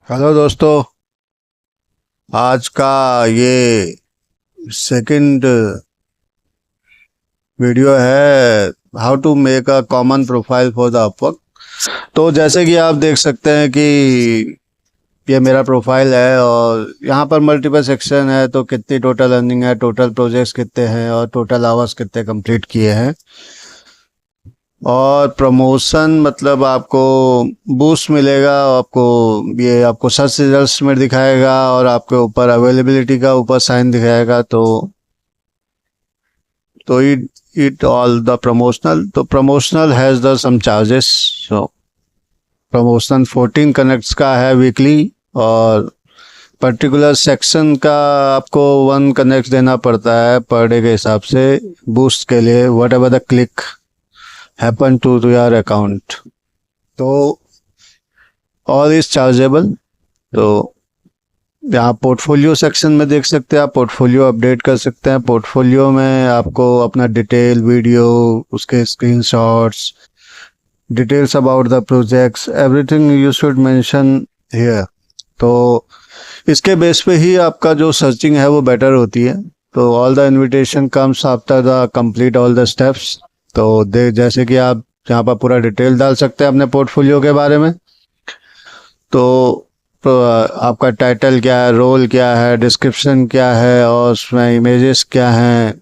Hello दोस्तों। आज का ये सेकंड वीडियो है how to make a common profile for the Upwork. तो जैसे कि आप देख सकते हैं कि ये मेरा प्रोफाइल है और यहाँ पर मल्टीपल सेक्शन है। तो कितनी टोटल अर्निंग है, टोटल प्रोजेक्ट्स कितने हैं और टोटल आवर्स कितने कंप्लीट किए हैं। और प्रमोशन मतलब आपको बूस्ट मिलेगा, आपको ये आपको सर्च रिजल्ट्स में दिखाएगा और आपके ऊपर अवेलेबिलिटी का ऊपर साइन दिखाएगा। तो इट ऑल द प्रमोशनल, तो promotional has the some charges. So promotion 14 connects का है वीकली और पर्टिकुलर सेक्शन का आपको 1 कनेक्ट देना पड़ता है पर डे के हिसाब से बूस्ट के लिए, whatever the click happen to your account. तो ऑल इज चार्जेबल। तो यहाँ पोर्टफोलियो सेक्शन में देख सकते हैं, आप पोर्टफोलियो अपडेट कर सकते हैं। पोर्टफोलियो में आपको अपना डिटेल वीडियो, उसके screenshots, details about the projects, everything you should mention here. तो इसके बेस पे ही आपका जो सर्चिंग है वो बेटर होती है। तो all the invitation comes after the complete all the steps. तो जैसे कि आप यहाँ पर पूरा डिटेल डाल सकते हैं अपने पोर्टफोलियो के बारे में। तो आपका टाइटल क्या है, रोल क्या है, डिस्क्रिप्शन क्या है और उसमें इमेजेस क्या हैं।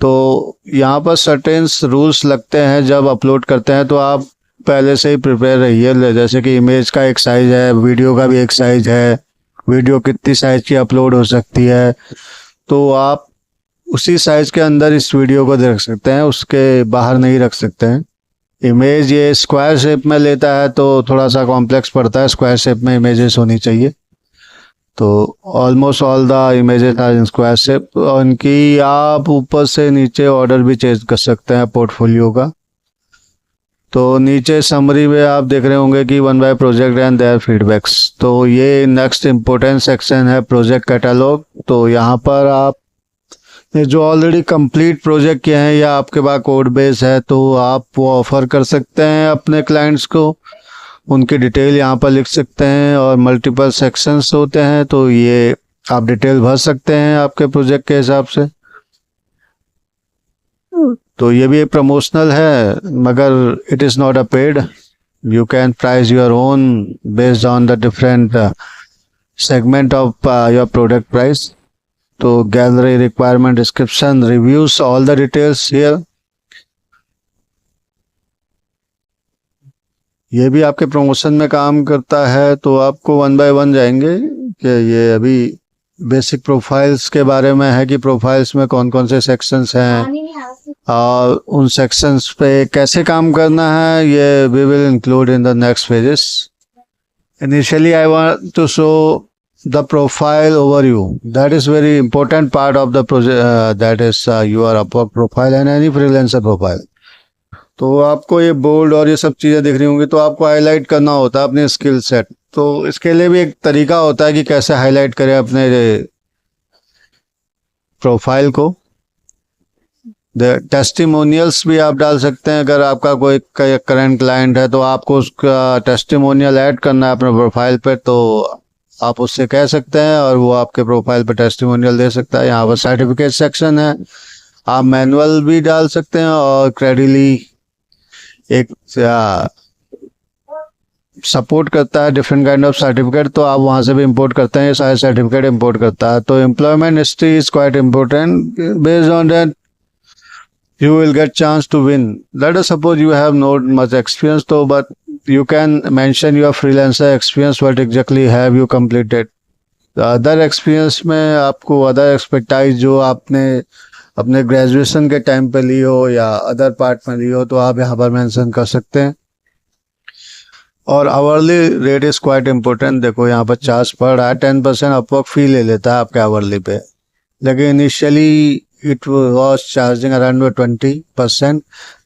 तो यहाँ पर सर्टेन्स रूल्स लगते हैं जब अपलोड करते हैं, तो आप पहले से ही प्रिपेयर रहिए। जैसे कि इमेज का एक साइज है, वीडियो का भी एक साइज है, वीडियो कितनी साइज की अपलोड हो सकती है, तो आप उसी साइज के अंदर इस वीडियो को रख सकते हैं, उसके बाहर नहीं रख सकते हैं। इमेज ये स्क्वायर शेप में लेता है तो थोड़ा सा कॉम्प्लेक्स पड़ता है, स्क्वायर शेप में इमेजेस होनी चाहिए। तो almost all the images are in square shape. उनकी आप ऊपर से नीचे ऑर्डर भी चेंज कर सकते हैं पोर्टफोलियो का। तो नीचे समरी में आप देख रहे होंगे कि 1 by project and their feedbacks. तो ये नेक्स्ट इम्पोर्टेंट सेक्शन है, प्रोजेक्ट कैटलॉग। तो यहाँ पर आप ये जो ऑलरेडी कंप्लीट प्रोजेक्ट किए हैं या आपके पास कोड बेस है तो आप वो ऑफर कर सकते हैं अपने क्लाइंट्स को, उनकी डिटेल यहाँ पर लिख सकते हैं। और मल्टीपल सेक्शंस होते हैं तो ये आप डिटेल भर सकते हैं आपके प्रोजेक्ट के हिसाब से। तो ये भी एक प्रमोशनल है मगर it is not a paid. You can price your own based on the different segment of your product price. तो gallery, requirement, description, reviews, all the details here. ये भी आपके प्रमोशन में काम करता है। तो आपको 1 बाय 1 जाएंगे कि ये अभी बेसिक प्रोफाइल्स के बारे में है कि प्रोफाइल्स में कौन कौन से सेक्शंस हैं और उन सेक्शंस पे कैसे काम करना है, ये we will include in the next pages. Initially, I want to show the profile overview. That is very important part of the project. That is your Upwork profile and any freelancer profile. तो आपको ये bold और ये सब चीज़ें दिख रही होंगी, तो आपको हाईलाइट करना होता है अपने स्किल सेट। तो इसके लिए भी एक तरीका होता है कि कैसे हाईलाइट करें अपने प्रोफाइल को। टेस्टिमोनियल्स भी आप डाल सकते हैं। अगर आपका कोई करंट क्लाइंट है तो आपको उसका टेस्टिमोनियल ऐड करना है अपने प्रोफाइल पे, तो आप उससे कह सकते हैं और वो आपके प्रोफाइल पे टेस्टिमोनियल दे सकता है। यहाँ पर सर्टिफिकेट सेक्शन है, आप मैनुअल भी डाल सकते हैं और क्रेडिटली एक सपोर्ट करता है डिफरेंट काइंड ऑफ सर्टिफिकेट, तो आप वहाँ से भी इंपोर्ट करते हैं। ये सारे सर्टिफिकेट इंपोर्ट करता है। तो employment history is quite important. Based on that you will get chance to win. Let us suppose you have not much experience, though, but you can mention your freelancer experience, what exactly have you completed. The other experience में आपको other expertise जो आपने अपने graduation के time पे ली हो या other part में ली हो, तो आप यहाँ पर मेंशन कर सकते हैं। और hourly rate is quite important. देखो यहाँ पर चार्ज पड़ रहा है 10% अपवर्क फी ले लेता है आपके आवरली पे, लेकिन initially it was charging around 20%.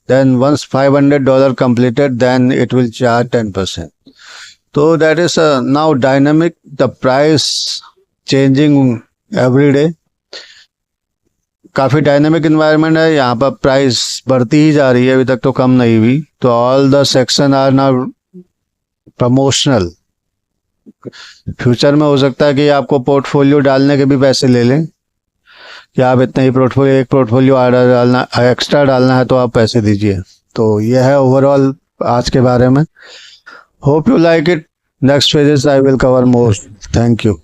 Then once $500 completed, then it will charge 10%. So that is now dynamic. The price changing every day. काफ़ी डायनेमिक इन्वायरमेंट है, यहाँ पर प्राइस बढ़ती ही जा रही है, अभी तक तो कम नहीं हुई। तो all the section are now promotional. Future में हो सकता है कि आपको पोर्टफोलियो डालने के भी पैसे ले लें कि आप इतने ही पोर्टफोलियो, एक पोर्टफोलियो डालना, एक्स्ट्रा डालना है तो आप पैसे दीजिए। तो ये है ओवरऑल आज के बारे में। Hope you like it. Next pages I will cover more. Thank you.